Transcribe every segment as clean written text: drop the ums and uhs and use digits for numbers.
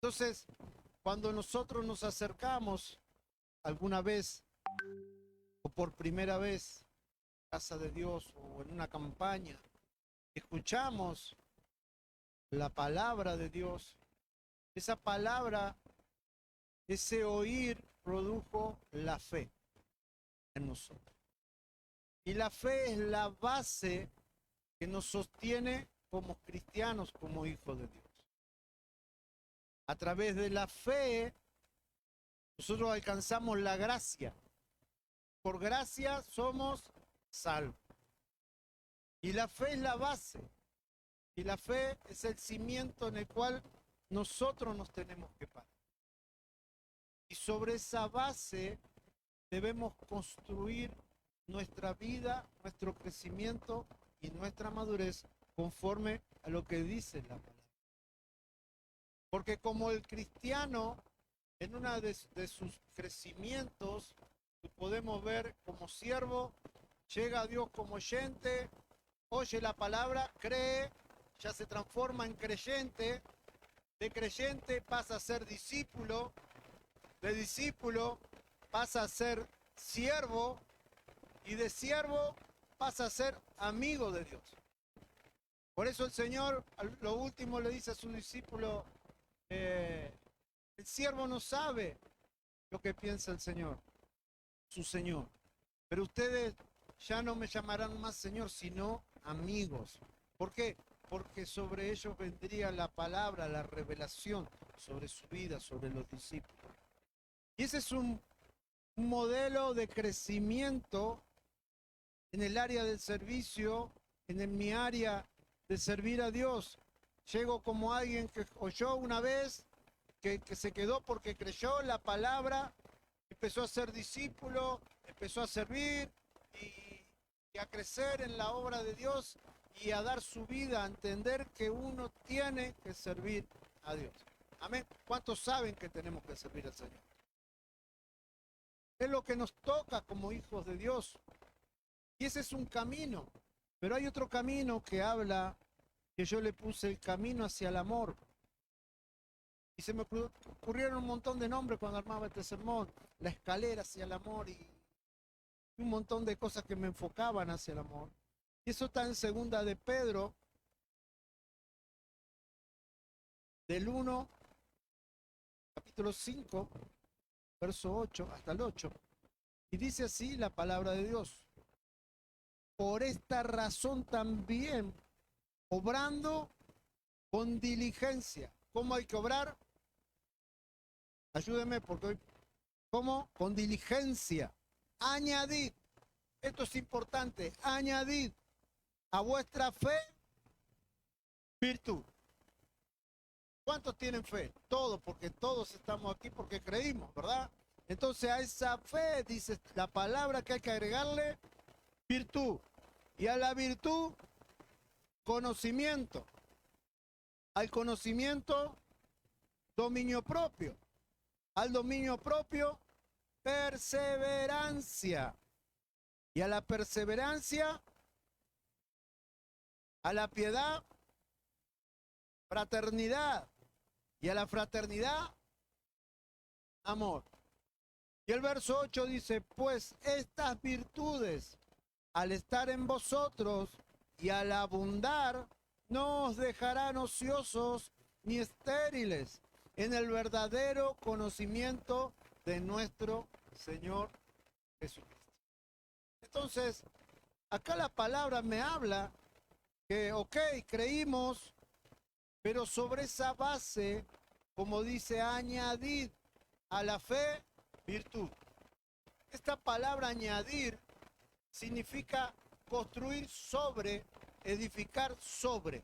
Entonces, cuando nosotros nos acercamos alguna vez o por primera vez a casa de Dios o en una campaña, escuchamos la palabra de Dios, esa palabra, ese oír produjo la fe en nosotros. Y la fe es la base que nos sostiene como cristianos, como hijos de Dios. A través de la fe, nosotros alcanzamos la gracia. Por gracia somos salvos. Y la fe es la base. Y la fe es el cimiento en el cual nosotros nos tenemos que parar. Y sobre esa base debemos construir nuestra vida, nuestro crecimiento y nuestra madurez conforme a lo que dice la palabra. Porque como el cristiano, en uno de sus crecimientos, podemos ver como siervo, llega a Dios como oyente, oye la palabra, cree, ya se transforma en creyente, de creyente pasa a ser discípulo, de discípulo pasa a ser siervo, y de siervo pasa a ser amigo de Dios. Por eso el Señor, lo último, le dice a su discípulo, el siervo no sabe lo que piensa el Señor, su Señor. Pero ustedes ya no me llamarán más Señor, sino amigos. ¿Por qué? Porque sobre ellos vendría la palabra, la revelación sobre su vida, sobre los discípulos. Y ese es un modelo de crecimiento en el área del servicio, en mi área de servir a Dios. Llego como alguien que oyó una vez, que se quedó porque creyó la palabra, empezó a ser discípulo, empezó a servir y a crecer en la obra de Dios y a dar su vida, a entender que uno tiene que servir a Dios. Amén. ¿Cuántos saben que tenemos que servir al Señor? Es lo que nos toca como hijos de Dios. Y ese es un camino. Pero hay otro camino que habla, que yo le puse el camino hacia el amor. Y se me ocurrieron un montón de nombres cuando armaba este sermón. La escalera hacia el amor y un montón de cosas que me enfocaban hacia el amor. Y eso está en segunda de Pedro, del 1, capítulo 5, verso 8 hasta el 8. Y dice así la palabra de Dios. Por esta razón también, obrando con diligencia. ¿Cómo hay que obrar? Ayúdeme porque hoy, ¿cómo? Con diligencia. Añadid, esto es importante, añadid a vuestra fe virtud. ¿Cuántos tienen fe? Todos, porque todos estamos aquí porque creímos, ¿verdad? Entonces a esa fe, dice la palabra, que hay que agregarle virtud. Y a la virtud, conocimiento. Al conocimiento, dominio propio. Al dominio propio, perseverancia. Y a la perseverancia, a la piedad, fraternidad. Y a la fraternidad, amor. Y el verso 8 dice, pues estas virtudes, al estar en vosotros y al abundar, no os dejarán ociosos ni estériles en el verdadero conocimiento de nuestro Señor Jesucristo. Entonces, acá la palabra me habla que, ok, creímos, pero sobre esa base, como dice, añadid a la fe virtud. Esta palabra añadir significa construir sobre, edificar sobre.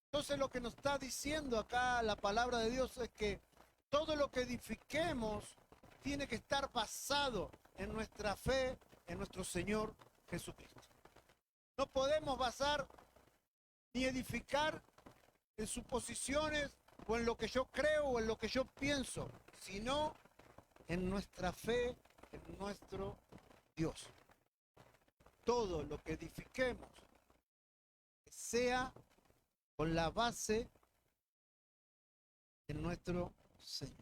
Entonces lo que nos está diciendo acá la palabra de Dios es que todo lo que edifiquemos tiene que estar basado en nuestra fe, en nuestro Señor Jesucristo. No podemos basar ni edificar en suposiciones o en lo que yo creo o en lo que yo pienso, sino en nuestra fe, en nuestro Dios. Todo lo que edifiquemos sea con la base en nuestro Señor.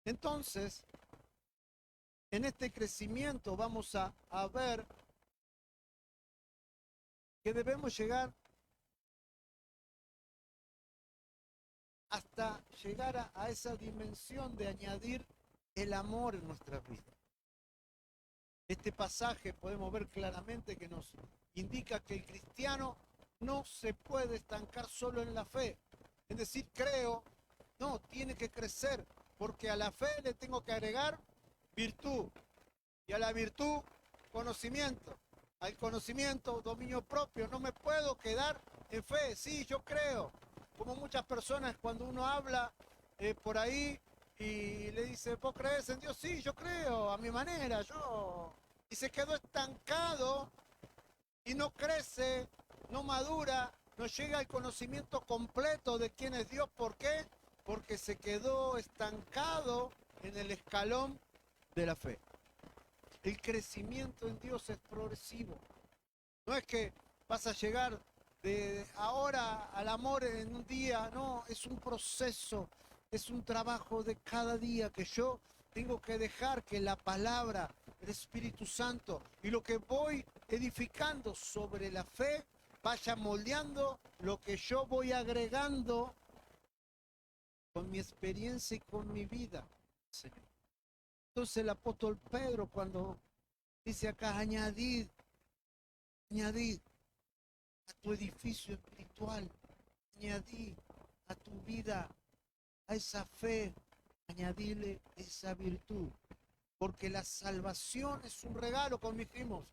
Entonces, en este crecimiento vamos a ver que debemos llegar hasta llegar a esa dimensión de añadir el amor en nuestra vida. Este pasaje podemos ver claramente que nos indica que el cristiano no se puede estancar solo en la fe. Es decir, creo, no, tiene que crecer, porque a la fe le tengo que agregar virtud, y a la virtud, conocimiento, al conocimiento, dominio propio. No me puedo quedar en fe, sí, yo creo. Como muchas personas cuando uno habla por ahí y le dice, ¿vos crees en Dios? Sí, yo creo, a mi manera, yo. Y se quedó estancado y no crece, no madura, no llega al conocimiento completo de quién es Dios. ¿Por qué? Porque se quedó estancado en el escalón de la fe. El crecimiento en Dios es progresivo. No es que vas a llegar de ahora al amor en un día, no, es un proceso, es un trabajo de cada día que yo tengo que dejar que la palabra, el Espíritu Santo y lo que voy edificando sobre la fe vaya moldeando lo que yo voy agregando con mi experiencia y con mi vida, Señor. Entonces el apóstol Pedro cuando dice acá, añadid a tu edificio espiritual, añadid a tu vida, a esa fe, añadirle esa virtud. Porque la salvación es un regalo, como dijimos.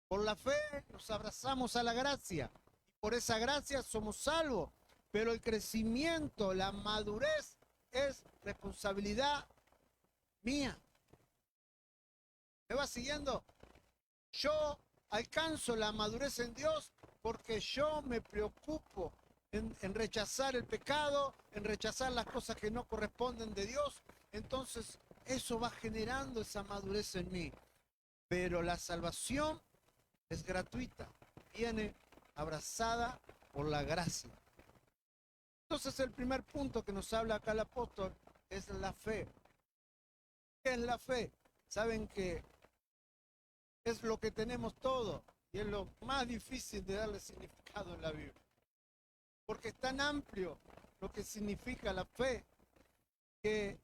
Por la fe nos abrazamos a la gracia. Y por esa gracia somos salvos. Pero el crecimiento, la madurez, es responsabilidad mía. ¿Me va siguiendo? Yo alcanzo la madurez en Dios porque yo me preocupo en rechazar el pecado, en rechazar las cosas que no corresponden de Dios. Entonces eso va generando esa madurez en mí. Pero la salvación es gratuita, viene abrazada por la gracia. Entonces el primer punto que nos habla acá el apóstol es la fe. ¿Qué es la fe? Saben que es lo que tenemos todo y es lo más difícil de darle significado en la Biblia. Porque es tan amplio lo que significa la fe que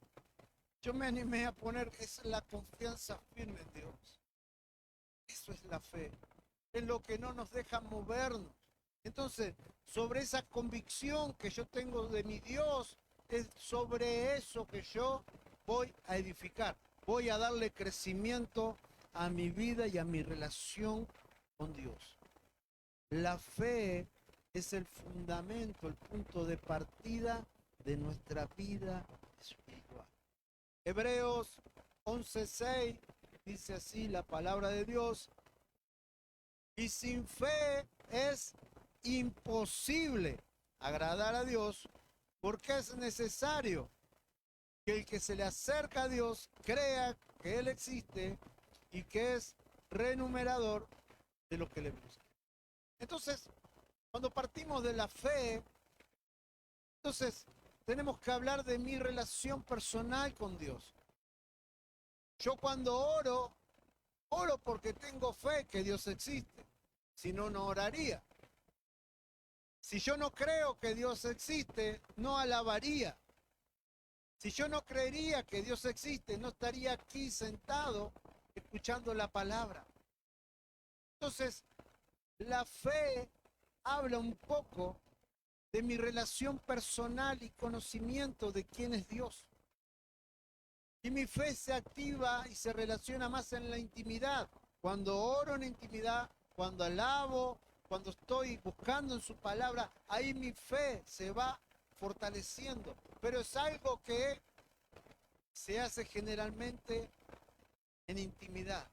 yo me animé a poner es la confianza firme en Dios. Eso es la fe. Es lo que no nos deja movernos. Entonces, sobre esa convicción que yo tengo de mi Dios, es sobre eso que yo voy a edificar. Voy a darle crecimiento a mi vida y a mi relación con Dios. La fe es el fundamento, el punto de partida de nuestra vida espiritual. Hebreos 11:6 dice así la palabra de Dios: y sin fe es imposible agradar a Dios, porque es necesario que el que se le acerca a Dios crea que Él existe y que es remunerador de lo que le busca. Entonces, cuando partimos de la fe, entonces tenemos que hablar de mi relación personal con Dios. Yo cuando oro porque tengo fe que Dios existe. Si no, no oraría. Si yo no creo que Dios existe, no alabaría. Si yo no creería que Dios existe, no estaría aquí sentado escuchando la palabra. Entonces, la fe habla un poco de mi relación personal y conocimiento de quién es Dios. Y mi fe se activa y se relaciona más en la intimidad. Cuando oro en intimidad, cuando alabo, cuando estoy buscando en su palabra, ahí mi fe se va fortaleciendo. Pero es algo que se hace generalmente en intimidad.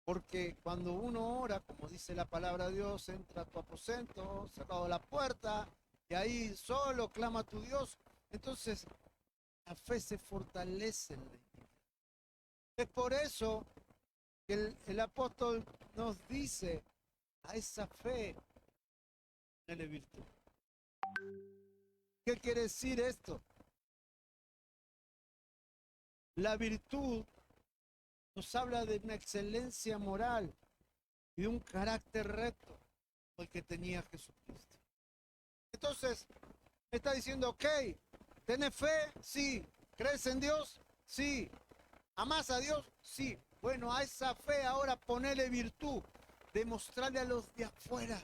Porque cuando uno ora, como dice la palabra de Dios, entra a tu aposento, cerrado la puerta, y ahí solo clama a tu Dios. Entonces, la fe se fortalece en la intimidad. Es por eso que el apóstol nos dice a esa fe ponele virtud. ¿Qué quiere decir esto? La virtud nos habla de una excelencia moral y de un carácter recto, como el que tenía Jesucristo. Entonces, me está diciendo, ok, ¿tenés fe? Sí. ¿Crees en Dios? Sí. ¿Amás a Dios? Sí. Bueno, a esa fe ahora ponele virtud. Demostrarle a los de afuera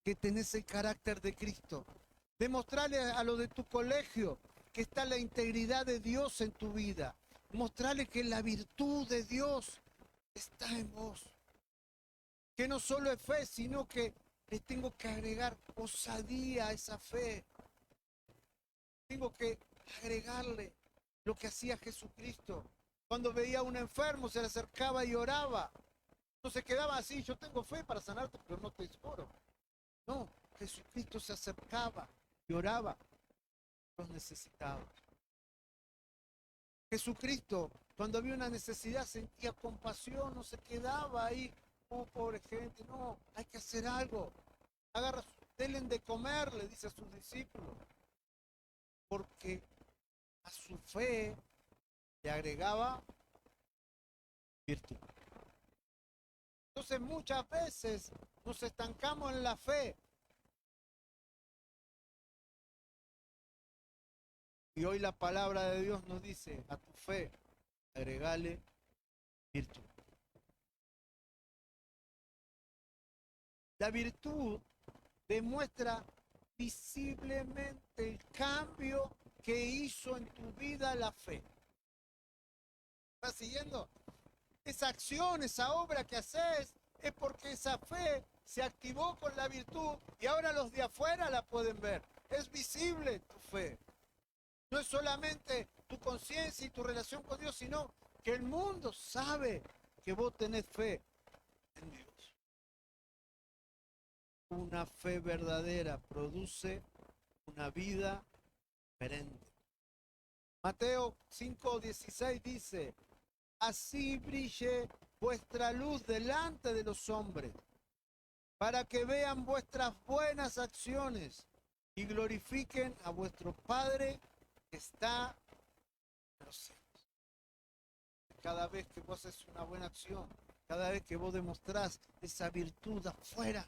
que tenés el carácter de Cristo. Demostrarle a los de tu colegio que está la integridad de Dios en tu vida. Mostrarle que la virtud de Dios está en vos. Que no solo es fe, sino que le tengo que agregar osadía a esa fe. Tengo que agregarle lo que hacía Jesucristo. Cuando veía a un enfermo, se le acercaba y oraba. No se quedaba así, yo tengo fe para sanarte, pero no te oro. No, Jesucristo se acercaba y oraba. Los necesitaba. Jesucristo, cuando había una necesidad, sentía compasión, no se quedaba ahí, oh, pobre gente, no, hay que hacer algo. Agarra, denle de comer, le dice a sus discípulos, porque a su fe le agregaba virtud. Entonces muchas veces nos estancamos en la fe. Y hoy la palabra de Dios nos dice, a tu fe, agregale virtud. La virtud demuestra visiblemente el cambio que hizo en tu vida la fe. ¿Estás siguiendo? Esa acción, esa obra que haces, es porque esa fe se activó con la virtud y ahora los de afuera la pueden ver. Es visible tu fe. No es solamente tu conciencia y tu relación con Dios, sino que el mundo sabe que vos tenés fe en Dios. Una fe verdadera produce una vida diferente. Mateo 5:16 dice, así brille vuestra luz delante de los hombres, para que vean vuestras buenas acciones y glorifiquen a vuestro Padre que está en los cielos. Cada vez que vos haces una buena acción, cada vez que vos demostrás esa virtud afuera,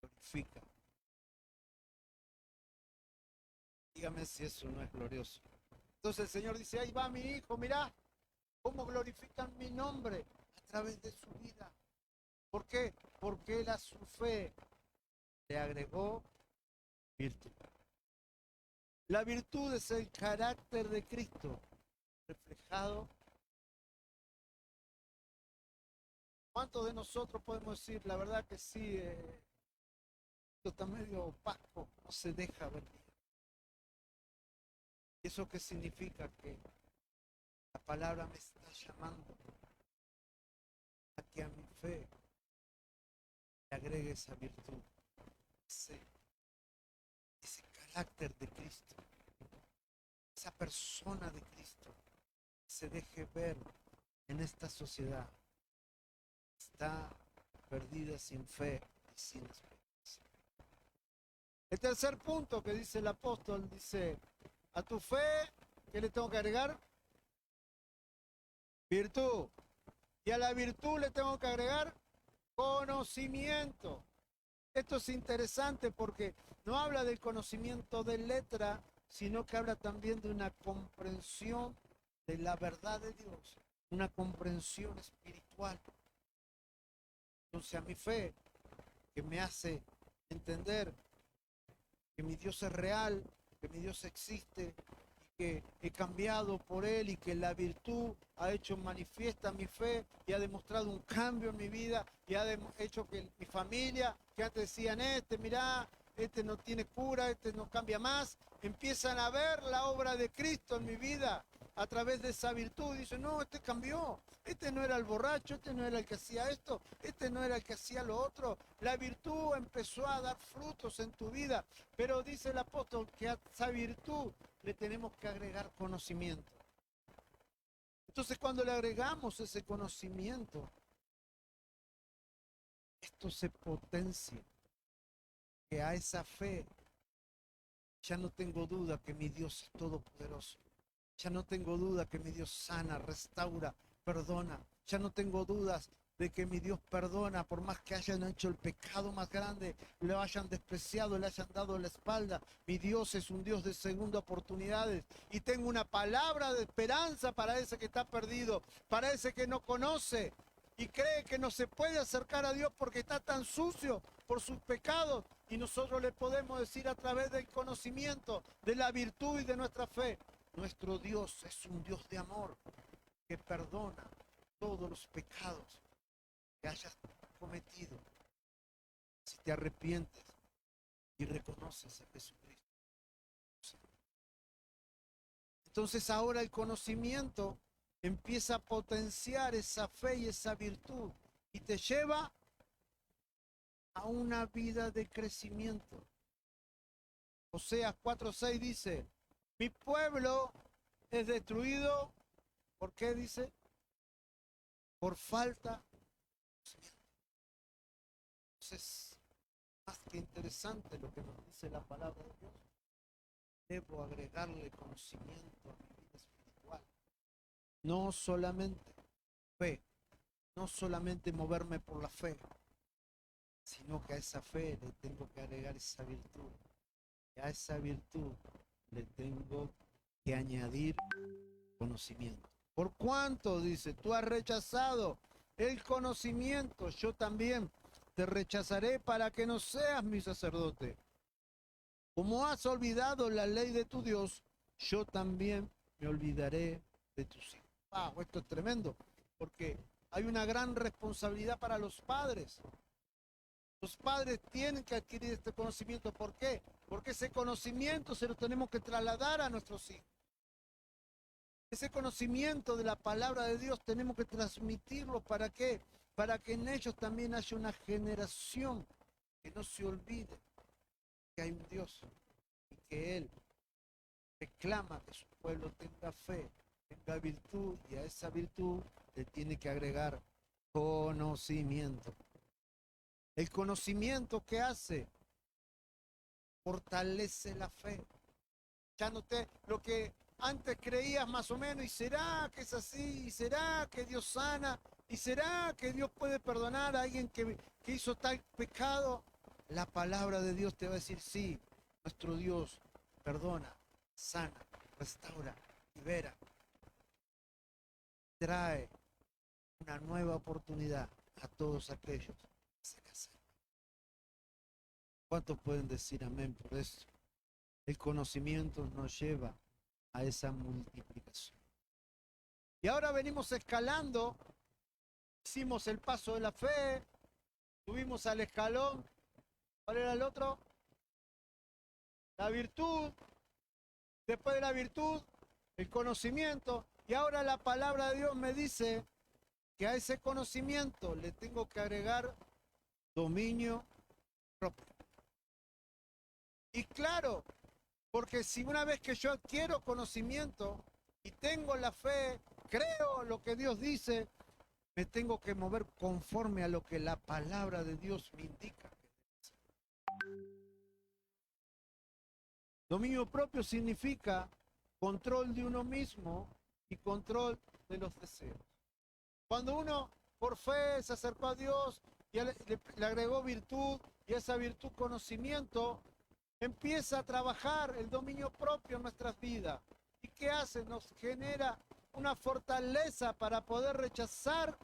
glorifica. Dígame si eso no es glorioso. Entonces el Señor dice, ahí va mi hijo, mirá cómo glorifican mi nombre a través de su vida. ¿Por qué? Porque él a su fe le agregó virtud. La virtud es el carácter de Cristo reflejado. ¿Cuántos de nosotros podemos decir, la verdad que sí, esto está medio opaco, no se deja ver bien? ¿Eso qué significa? Que la palabra me está llamando a que a mi fe le agregue esa virtud, ese carácter de Cristo, esa persona de Cristo, se deje ver en esta sociedad. Está perdida sin fe y sin esperanza. El tercer punto que dice el apóstol, dice, a tu fe, ¿qué le tengo que agregar? Virtud. Y a la virtud le tengo que agregar conocimiento. Esto es interesante porque no habla del conocimiento de letra, sino que habla también de una comprensión de la verdad de Dios, una comprensión espiritual. Entonces a mi fe, que me hace entender que mi Dios es real, que mi Dios existe, y que he cambiado por Él y que la virtud ha hecho manifiesta mi fe y ha demostrado un cambio en mi vida y ha hecho que mi familia, que antes decían, mirá, este no tiene cura, este no cambia más, empiezan a ver la obra de Cristo en mi vida a través de esa virtud. Dicen, no, este cambió, este no era el borracho, este no era el que hacía esto, este no era el que hacía lo otro. La virtud empezó a dar frutos en tu vida, pero dice el apóstol que a esa virtud le tenemos que agregar conocimiento. Entonces cuando le agregamos ese conocimiento, esto se potencia. que a esa fe ya no tengo duda que mi Dios es todopoderoso. Ya no tengo duda que mi Dios sana, restaura, perdona. Ya no tengo dudas de que mi Dios perdona, por más que hayan hecho el pecado más grande, lo hayan despreciado, le hayan dado la espalda. Mi Dios es un Dios de segunda oportunidades y tengo una palabra de esperanza para ese que está perdido, para ese que no conoce y cree que no se puede acercar a Dios porque está tan sucio por sus pecados. Y nosotros le podemos decir a través del conocimiento, de la virtud y de nuestra fe, nuestro Dios es un Dios de amor que perdona todos los pecados que hayas cometido. Si te arrepientes y reconoces a Jesucristo. Entonces ahora el conocimiento empieza a potenciar esa fe y esa virtud y te lleva a una vida de crecimiento. Oseas 4:6 dice, mi pueblo es destruido, ¿por qué dice? Por falta de conocimiento. Entonces, más que interesante lo que nos dice la palabra de Dios, debo agregarle conocimiento a mi vida espiritual. No solamente fe, no solamente moverme por la fe, sino que a esa fe le tengo que agregar esa virtud. Y a esa virtud le tengo que añadir conocimiento. Por cuanto, dice, tú has rechazado el conocimiento, yo también te rechazaré para que no seas mi sacerdote. Como has olvidado la ley de tu Dios, yo también me olvidaré de tus hijos. Wow, esto es tremendo, porque hay una gran responsabilidad para los padres. Los padres tienen que adquirir este conocimiento. ¿Por qué? Porque ese conocimiento se lo tenemos que trasladar a nuestros hijos. Ese conocimiento de la palabra de Dios tenemos que transmitirlo. ¿Para qué? Para que en ellos también haya una generación que no se olvide que hay un Dios y que Él reclama que su pueblo tenga fe, tenga virtud, y a esa virtud le tiene que agregar conocimiento. El conocimiento que hace fortalece la fe. Ya noté lo que antes creías más o menos, y será que es así, y será que Dios sana, y será que Dios puede perdonar a alguien que hizo tal pecado. La palabra de Dios te va a decir, sí, nuestro Dios perdona, sana, restaura, libera, trae una nueva oportunidad a todos aquellos que se casan. ¿Cuántos pueden decir amén por eso? El conocimiento nos lleva a esa multiplicación. Y ahora venimos escalando, hicimos el paso de la fe, subimos al escalón. ¿Cuál era el otro? La virtud. Después de la virtud, el conocimiento. Y ahora la palabra de Dios me dice que a ese conocimiento le tengo que agregar dominio propio. Y claro, porque si una vez que yo adquiero conocimiento y tengo la fe, creo lo que Dios dice, me tengo que mover conforme a lo que la palabra de Dios me indica. Dominio propio significa control de uno mismo y control de los deseos. Cuando uno por fe se acercó a Dios y le agregó virtud, y esa virtud conocimiento, empieza a trabajar el dominio propio en nuestras vidas. ¿Y qué hace? Nos genera una fortaleza para poder rechazar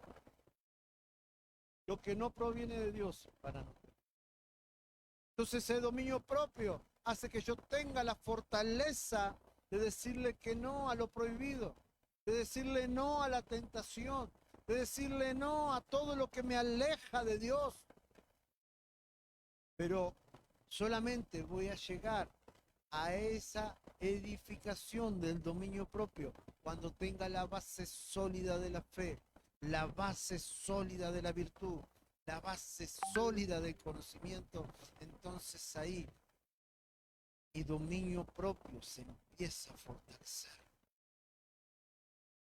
lo que no proviene de Dios para nosotros. Entonces ese dominio propio hace que yo tenga la fortaleza de decirle que no a lo prohibido, de decirle no a la tentación, de decirle no a todo lo que me aleja de Dios. Pero solamente voy a llegar a esa edificación del dominio propio cuando tenga la base sólida de la fe, la base sólida de la virtud, la base sólida del conocimiento. Entonces ahí mi dominio propio se empieza a fortalecer.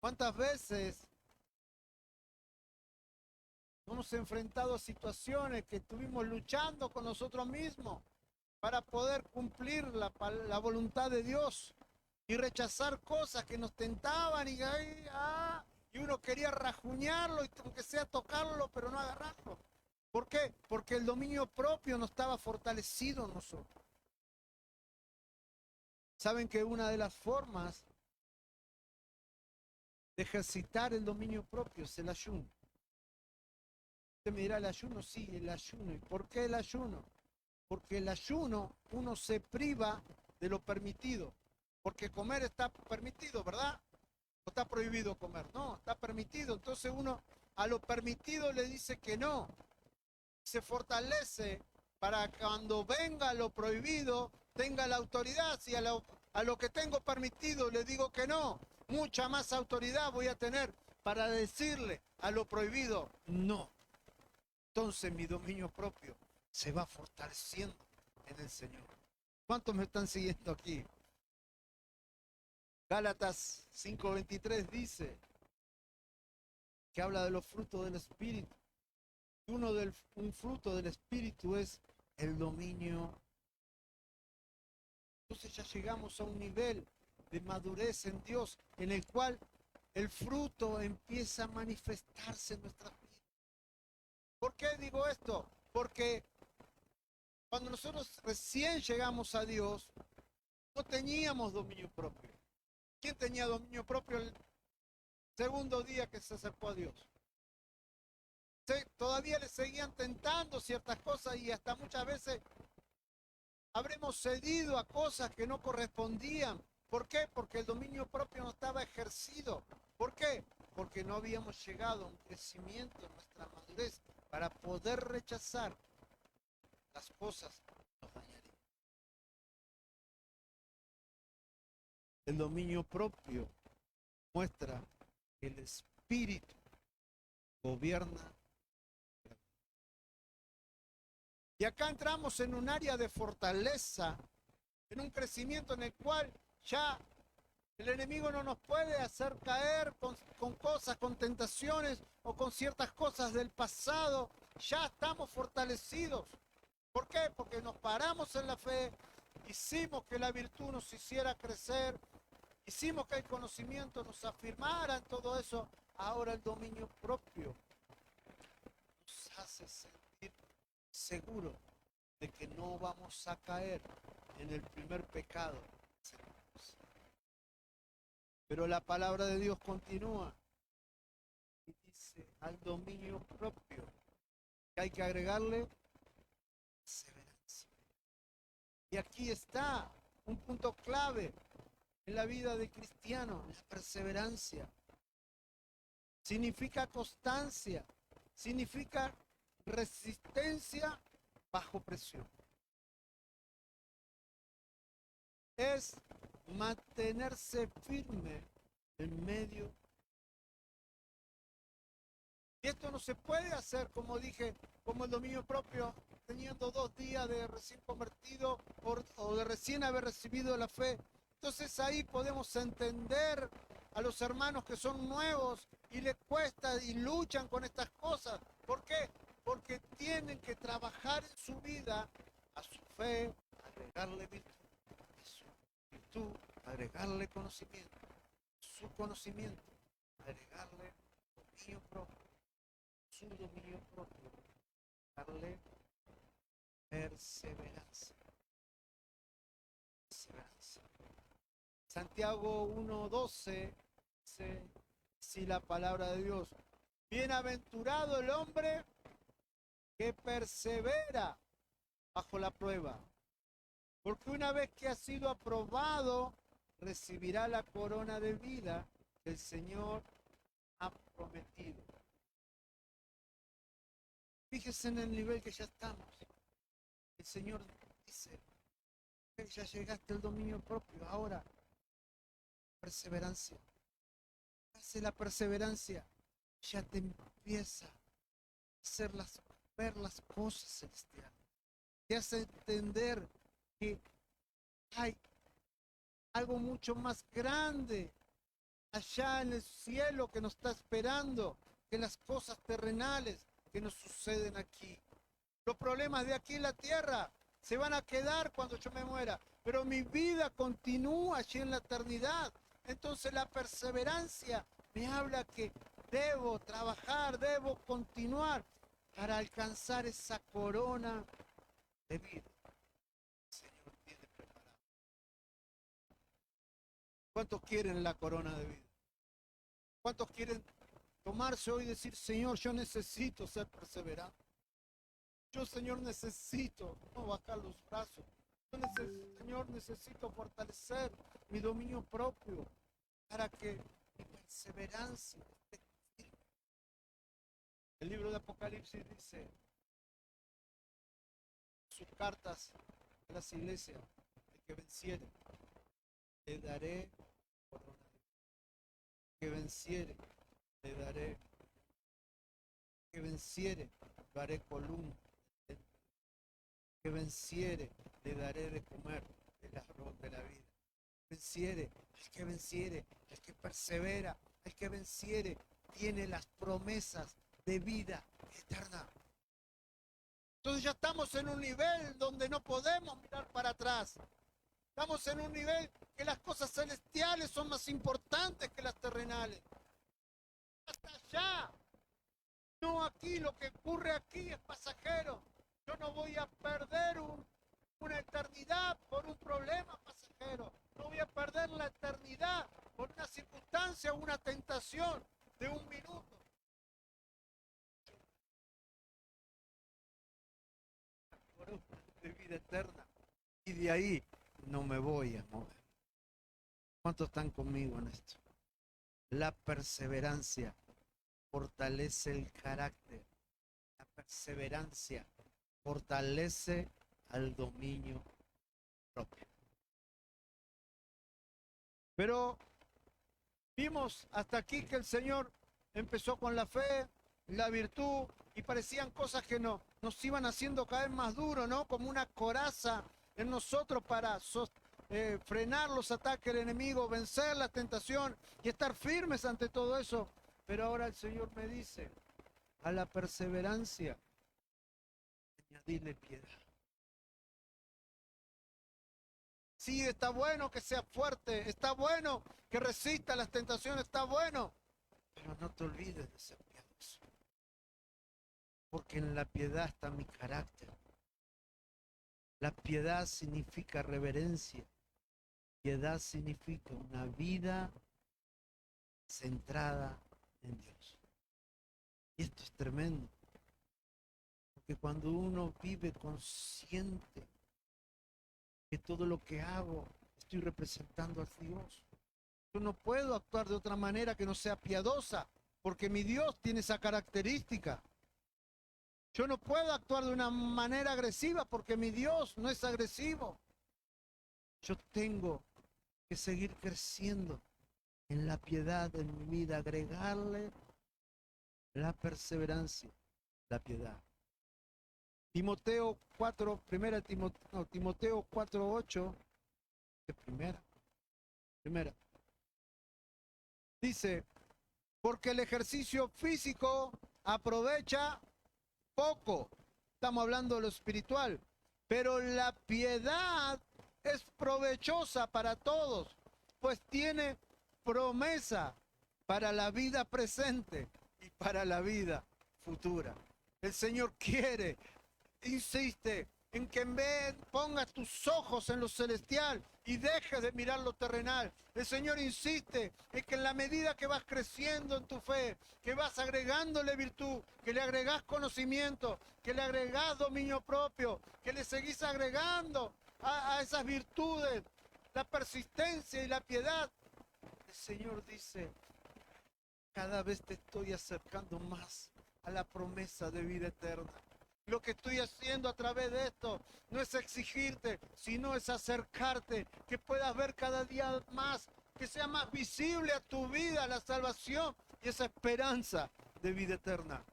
¿Cuántas veces hemos enfrentado situaciones que estuvimos luchando con nosotros mismos? para poder cumplir la voluntad de Dios y rechazar cosas que nos tentaban y uno quería rajuñarlo y aunque sea tocarlo, pero no agarrarlo. ¿Por qué? Porque el dominio propio no estaba fortalecido en nosotros. Saben que una de las formas de ejercitar el dominio propio es el ayuno. Usted me dirá, ¿el ayuno? Sí, el ayuno. ¿Y por qué el ayuno? Porque el ayuno uno se priva de lo permitido. Porque comer está permitido, ¿verdad? No está prohibido comer, no, está permitido. Entonces uno a lo permitido le dice que no. Se fortalece para cuando venga lo prohibido, tenga la autoridad. Si a lo que tengo permitido le digo que no, mucha más autoridad voy a tener para decirle a lo prohibido no. Entonces mi dominio propio se va fortaleciendo en el Señor. ¿Cuántos me están siguiendo aquí? Gálatas 5:23 dice que habla de los frutos del Espíritu. Un fruto del Espíritu es el dominio. Entonces ya llegamos a un nivel de madurez en Dios en el cual el fruto empieza a manifestarse en nuestras vidas. ¿Por qué digo esto? Porque cuando nosotros recién llegamos a Dios, no teníamos dominio propio. ¿Quién tenía dominio propio el segundo día que se acercó a Dios? Todavía le seguían tentando ciertas cosas y hasta muchas veces habremos cedido a cosas que no correspondían. ¿Por qué? Porque el dominio propio no estaba ejercido. ¿Por qué? Porque no habíamos llegado a un crecimiento en nuestra madurez para poder rechazar las cosas que nos dañarían. El dominio propio muestra que el Espíritu gobierna. Y acá entramos en un área de fortaleza, en un crecimiento en el cual ya el enemigo no nos puede hacer caer con cosas, con tentaciones o con ciertas cosas del pasado. Ya estamos fortalecidos. ¿Por qué? Porque nos paramos en la fe, hicimos que la virtud nos hiciera crecer, hicimos que el conocimiento nos afirmara en todo eso. Ahora el dominio propio nos hace sentir seguros de que no vamos a caer en el primer pecado. Pero la palabra de Dios continúa y dice al dominio propio que hay que agregarle perseverancia. Y aquí está un punto clave en la vida de cristiano, la perseverancia. Significa constancia, significa resistencia bajo presión. Es mantenerse firme en medio. Y esto no se puede hacer, como dije, como el dominio propio, teniendo 2 días de recién convertido o de recién haber recibido la fe. Entonces ahí podemos entender a los hermanos que son nuevos y les cuesta y luchan con estas cosas. ¿Por qué? Porque tienen que trabajar en su vida a su fe, agregarle virtud, a su virtud, agregarle conocimiento, a su conocimiento, agregarle dominio propio, su dominio propio, darle perseverancia. Santiago 1:12 dice así la palabra de Dios: bienaventurado el hombre que persevera bajo la prueba, porque una vez que ha sido aprobado, recibirá la corona de vida que el Señor ha prometido. Fíjese en el nivel que ya estamos. El Señor dice, ya llegaste al dominio propio, ahora perseverancia. Hace la perseverancia, ya te empieza a ver las cosas celestiales. Te hace entender que hay algo mucho más grande allá en el cielo que nos está esperando que las cosas terrenales que nos suceden aquí. Los problemas de aquí en la tierra se van a quedar cuando yo me muera, pero mi vida continúa allí en la eternidad. Entonces la perseverancia me habla que debo trabajar, debo continuar para alcanzar esa corona de vida que el Señor tiene preparada. ¿Cuántos quieren la corona de vida? ¿Cuántos quieren tomarse hoy y decir, Señor, yo necesito ser perseverante? Yo, Señor, necesito no bajar los brazos. Yo, Señor, necesito fortalecer mi dominio propio para que mi perseverancia esté firme. El libro de Apocalipsis dice, sus cartas a las iglesias, el que venciere, le daré corona. El que venciere, le daré. El que venciere, lo haré columna. El que venciere, le daré de comer del árbol de la vida. Venciere, el que venciere, el que persevera, el que venciere, tiene las promesas de vida eterna. Entonces ya estamos en un nivel donde no podemos mirar para atrás. Estamos en un nivel que las cosas celestiales son más importantes que las terrenales. Hasta allá. No aquí, lo que ocurre aquí es pasajero. Yo no voy a perder una eternidad por un problema pasajero. No voy a perder la eternidad por una circunstancia o una tentación de un minuto. De vida eterna. Y de ahí no me voy a mover. ¿Cuántos están conmigo en esto? La perseverancia fortalece el carácter. La perseverancia fortalece al dominio propio. Pero vimos hasta aquí que el Señor empezó con la fe, la virtud, y parecían cosas que nos iban haciendo cada vez más duro, ¿no? Como una coraza en nosotros para frenar los ataques del enemigo, vencer la tentación y estar firmes ante todo eso. Pero ahora el Señor me dice, a la perseverancia, añadirle piedad. Sí, está bueno que sea fuerte, está bueno que resista las tentaciones, está bueno, pero no te olvides de ser piadoso. Porque en la piedad está mi carácter. La piedad significa reverencia. Piedad significa una vida centrada en Dios. Y esto es tremendo. Porque cuando uno vive consciente que todo lo que hago estoy representando a Dios. Yo no puedo actuar de otra manera que no sea piadosa, porque mi Dios tiene esa característica. Yo no puedo actuar de una manera agresiva porque mi Dios no es agresivo. Yo tengo que seguir creciendo en la piedad en mi vida, agregarle la perseverancia, la piedad. Timoteo 4, Timoteo 4:8, primera. Dice, porque el ejercicio físico aprovecha poco. Estamos hablando de lo espiritual. Pero la piedad es provechosa para todos, pues tiene promesa para la vida presente y para la vida futura. El Señor quiere, insiste, en que en vez pongas tus ojos en lo celestial y dejes de mirar lo terrenal. El Señor insiste en que en la medida que vas creciendo en tu fe, que vas agregándole virtud, que le agregás conocimiento, que le agregás dominio propio, que le seguís agregando a esas virtudes, la persistencia y la piedad, el Señor dice, cada vez te estoy acercando más a la promesa de vida eterna. Lo que estoy haciendo a través de esto no es exigirte, sino es acercarte, que puedas ver cada día más, que sea más visible a tu vida la salvación y esa esperanza de vida eterna.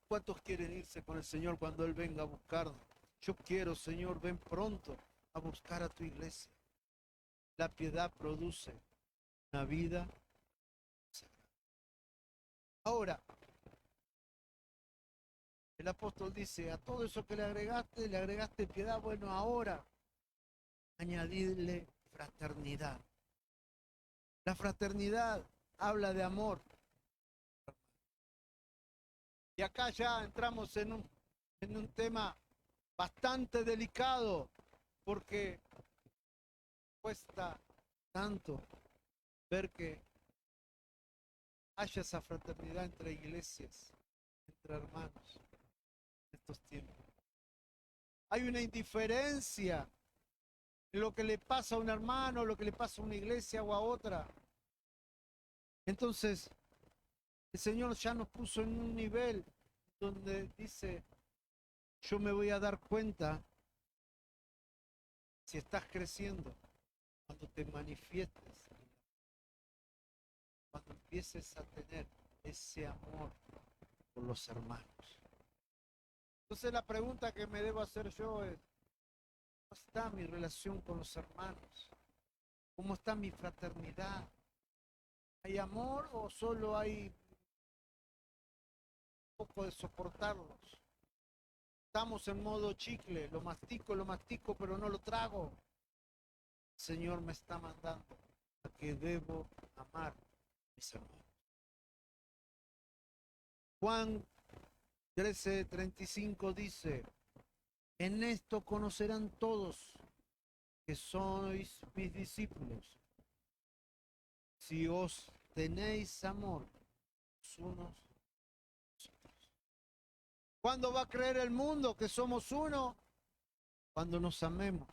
¿Cuántos quieren irse con el Señor cuando Él venga a buscarnos? Yo quiero, Señor, ven pronto a buscar a tu iglesia. La piedad produce una vida sagrada. Ahora, El apóstol dice, a todo eso que le agregaste piedad, bueno, ahora añadidle fraternidad. La fraternidad habla de amor. Y acá ya entramos en un tema bastante delicado, porque cuesta tanto ver que haya esa fraternidad entre iglesias, entre hermanos, en estos tiempos. Hay una indiferencia en lo que le pasa a un hermano, lo que le pasa a una iglesia o a otra. Entonces, el Señor ya nos puso en un nivel donde dice, yo me voy a dar cuenta si estás creciendo cuando te manifiestes, cuando empieces a tener ese amor por los hermanos. Entonces la pregunta que me debo hacer yo es, ¿cómo está mi relación con los hermanos? ¿Cómo está mi fraternidad? ¿Hay amor o solo hay un poco de soportarlos? Estamos en modo chicle, lo mastico, pero no lo trago. El Señor me está mandando a que debo amar a mis hermanos. Juan 13:35 dice, en esto conocerán todos que sois mis discípulos, si os tenéis amor los unos los otros. ¿Cuándo va a creer el mundo que somos uno? Cuando nos amemos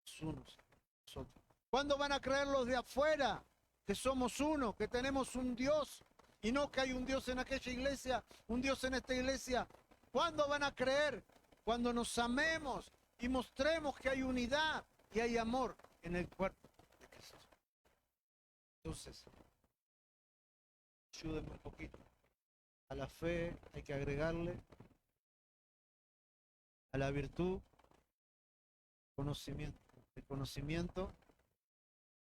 los unos los otros. ¿Cuándo van a creer los de afuera que somos uno, que tenemos un Dios y no que hay un Dios en aquella iglesia, un Dios en esta iglesia? ¿Cuándo van a creer? Cuando nos amemos y mostremos que hay unidad y hay amor en el cuerpo de Cristo. Entonces, ayúdenme un poquito. A la fe hay que agregarle, a la virtud, conocimiento. El conocimiento,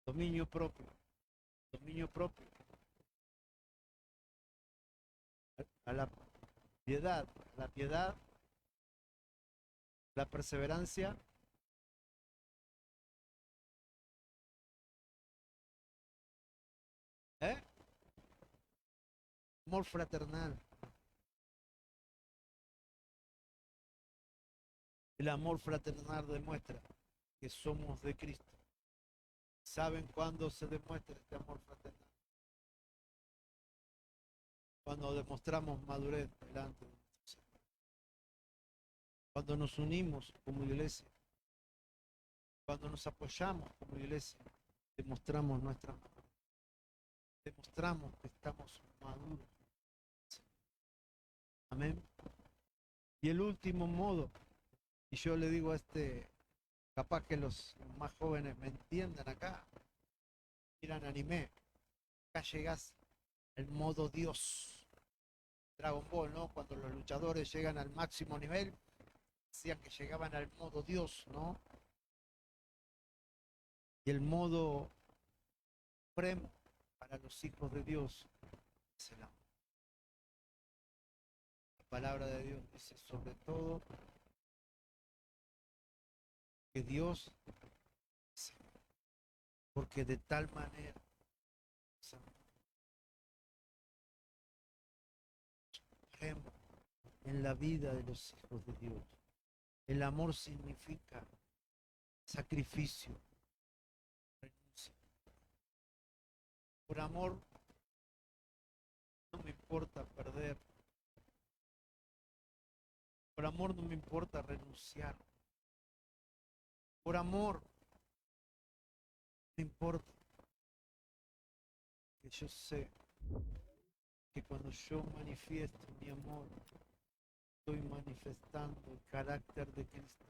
dominio propio. Dominio propio. A la piedad, la perseverancia, ¿eh? Amor fraternal. El amor fraternal demuestra que somos de Cristo. ¿Saben cuándo se demuestra este amor fraternal? Cuando demostramos madurez delante de nosotros. Cuando nos unimos como iglesia. Cuando nos apoyamos como iglesia. Demostramos nuestra madurez. Demostramos que estamos maduros. Amén. Y el último modo, y yo le digo a capaz que los más jóvenes me entiendan acá, miran anime, acá llegás al modo Dios. Dragon Ball, ¿no? Cuando los luchadores llegan al máximo nivel, decían que llegaban al modo Dios, ¿no? Y el modo supremo para los hijos de Dios es el amor. La palabra de Dios dice sobre todo que Dios es amor, porque de tal manera es amor. Supremo en la vida de los hijos de Dios. El amor significa sacrificio, renuncia. Por amor no me importa perder. Por amor no me importa renunciar. Por amor no me importa que yo sé que cuando yo manifiesto mi amor, estoy manifestando el carácter de Cristo.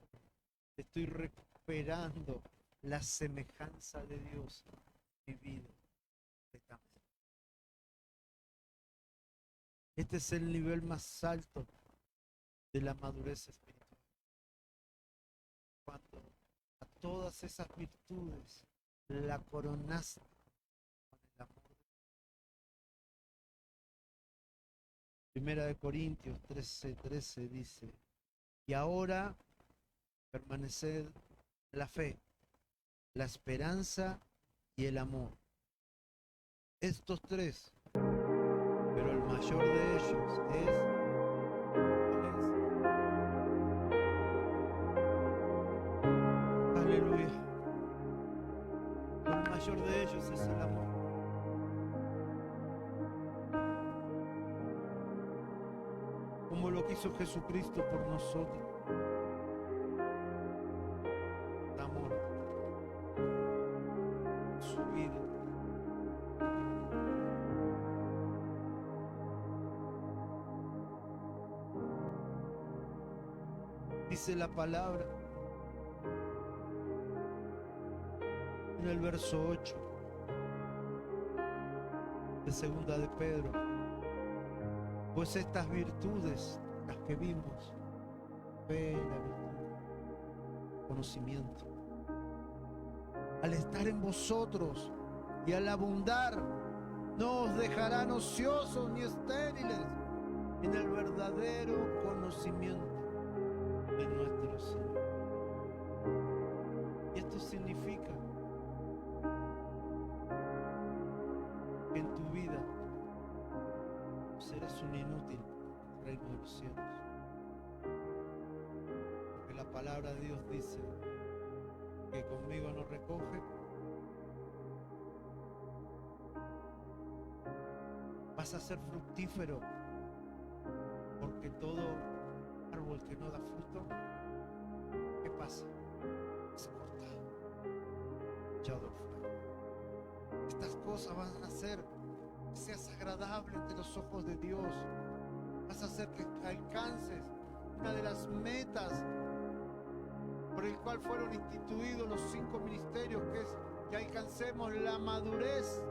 Estoy recuperando la semejanza de Dios en mi vida. Este es el nivel más alto de la madurez espiritual. Cuando a todas esas virtudes la coronaste con el amor. Primera de Corintios 13:13 dice: y ahora permaneced la fe, la esperanza y el amor. Estos tres, pero el mayor de ellos es, aleluya, el mayor de ellos es el amor. Como lo que hizo Jesucristo por nosotros. El amor, su vida. Dice la palabra en el verso 8 de segunda de Pedro: pues estas virtudes, las que vimos, fe, la virtud, conocimiento, al estar en vosotros y al abundar, no os dejarán ociosos ni estériles en el verdadero conocimiento de nuestro Señor. Y esto significa que en tu vida serás un inútil en el reino de los cielos. Porque la palabra de Dios dice que conmigo no recoge, vas a ser fructífero, porque todo árbol que no da fruto, ¿qué pasa? Es cortado, echado fuera. Estas cosas van a hacer que seas agradable ante los ojos de Dios. Vas a hacer que alcances una de las metas por el cual fueron instituidos los 5 ministerios, que es que alcancemos la madurez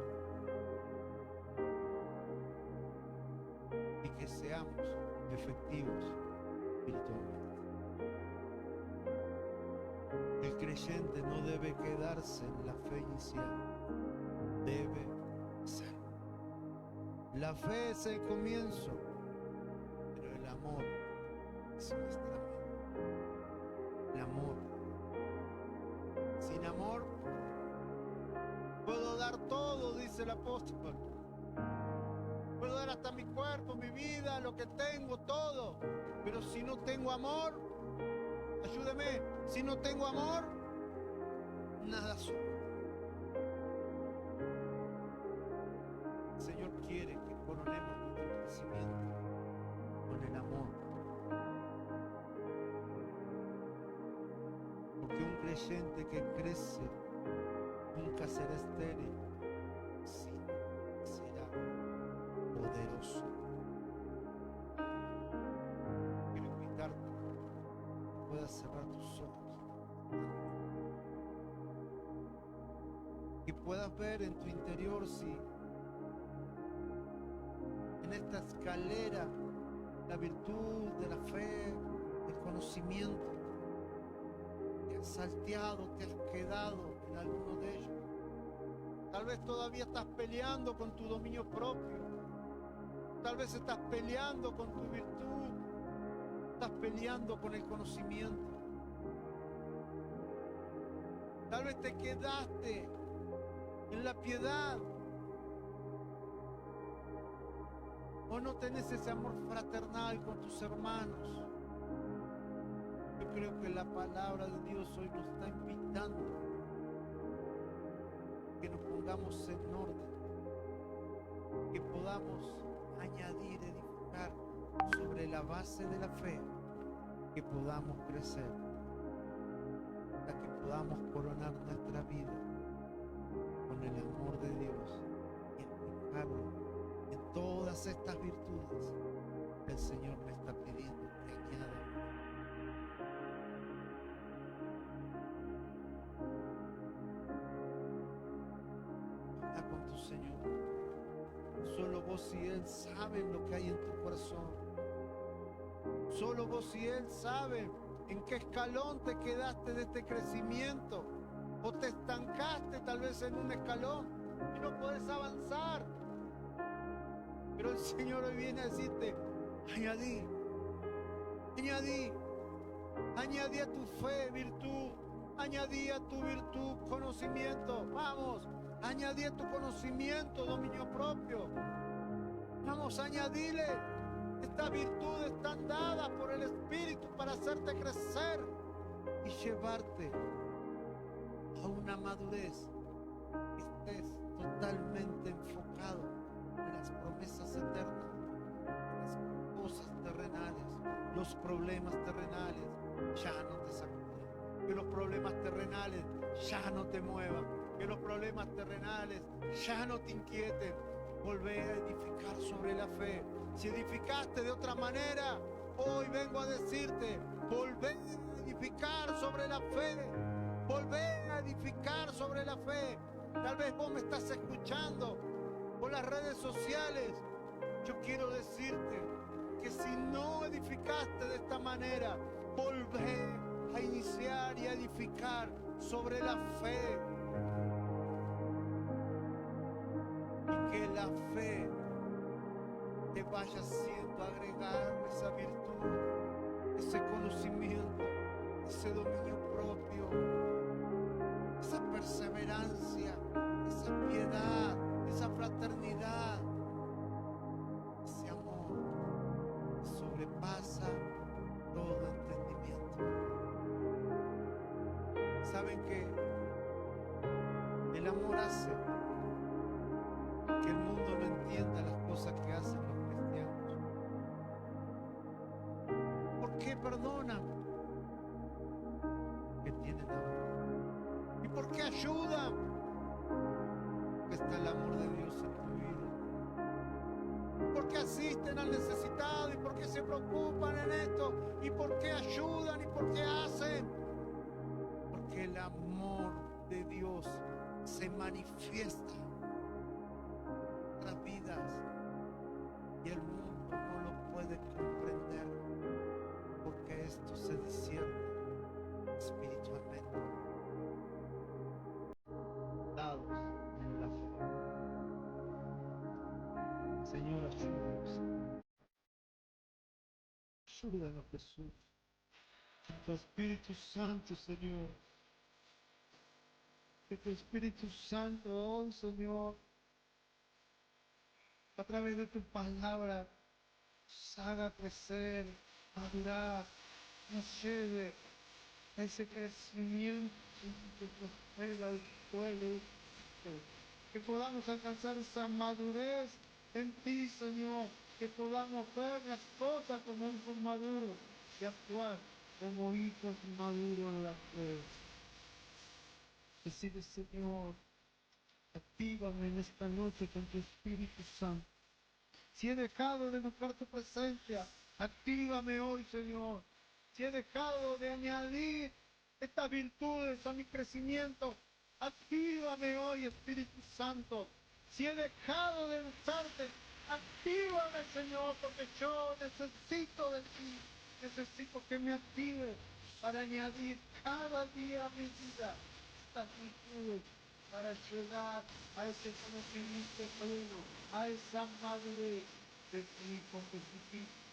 y que seamos efectivos espiritualmente. El creyente no debe quedarse en la fe inicial, debe ser. La fe es el comienzo, pero el amor es nuestra meta. El amor. Sin amor puedo dar todo, dice el apóstol. Puedo dar hasta mi cuerpo, mi vida, lo que tengo, todo. Pero si no tengo amor, ayúdeme, si no tengo amor, nada soy. El Señor quiere que coronemos nuestro crecimiento con el amor. Porque un creyente que crece nunca será estéril, sino será poderoso. Quiero invitarte a que puedas cerrar tus ojos, que puedas ver en tu interior si en esta escalera la virtud de la fe, el conocimiento, te has salteado, te has quedado en alguno de ellos. Tal vez todavía estás peleando con tu dominio propio. Tal vez estás peleando con tu virtud. Estás peleando con el conocimiento. Tal vez te quedaste en la piedad. O no tenés ese amor fraternal con tus hermanos. Yo creo que la palabra de Dios hoy nos está invitando que nos pongamos en orden, que podamos añadir, edificar sobre la base de la fe, que podamos crecer, hasta que podamos coronar nuestra vida con el amor de Dios y aplicarlo en todas estas virtudes que el Señor me está pidiendo que añada. Habla con tu Señor. Solo vos y Él saben lo que hay en tu corazón. Solo vos y Él saben en qué escalón te quedaste de este crecimiento, o te estancaste tal vez en un escalón y no podés avanzar. Pero el Señor hoy viene a decirte: Añadí, añadí, añadí a tu fe virtud, añadí a tu virtud conocimiento. Vamos, añadí a tu conocimiento dominio propio. Vamos, añadile. Estas virtudes están dadas por el Espíritu para hacerte crecer y llevarte a una madurez que estés totalmente enfocado en las promesas eternas, en las cosas terrenales. Los problemas terrenales ya no te sacudan, que los problemas terrenales ya no te muevan, que los problemas terrenales ya no te inquieten. Volvé a edificar sobre la fe. Si edificaste de otra manera, hoy vengo a decirte, volvé a edificar sobre la fe. Volvé a edificar sobre la fe. Tal vez vos me estás escuchando por las redes sociales. Yo quiero decirte que si no edificaste de esta manera, volvé a iniciar y a edificar sobre la fe. Y que la fe te vaya siendo agregar esa virtud, ese conocimiento, ese dominio propio, esa perseverancia, esa piedad, esa fraternidad, ese amor que sobrepasa todo entendimiento. ¿Saben que el amor hace que el mundo no entienda las cosas que hacen los cristianos? ¿Por qué perdonan? Que tienen amor. ¿Y por qué ayudan? Porque está el amor de Dios en tu vida. ¿Por qué asisten al necesitado? ¿Y por qué se preocupan en esto? ¿Y por qué ayudan? ¿Y por qué hacen? Porque el amor de Dios se manifiesta en nuestras vidas y el mundo no lo puede comprender, porque esto se discierne espiritualmente. Dados en la fe. Señor, ayúdanos. Ayúdanos, Jesús. Tu Espíritu Santo, Señor. Que tu Espíritu Santo, oh Señor, a través de tu palabra, nos haga crecer, madurar, nos lleve a ese crecimiento que prospera el pueblo. Que podamos alcanzar esa madurez en ti, Señor. Que podamos ver las cosas como hijos maduros y actuar como hijos maduros en la fe. Decide, Señor, actívame en esta noche con tu Espíritu Santo. Si he dejado de buscar tu presencia, actívame hoy, Señor. Si he dejado de añadir estas virtudes a mi crecimiento, actívame hoy, Espíritu Santo. Si he dejado de usarte, actívame, Señor, porque yo necesito de ti. Necesito que me actives para añadir cada día a mi vida estas virtudes, para llegar a ese conocimiento pleno, a esa madurez de tu Hijo Jesucristo.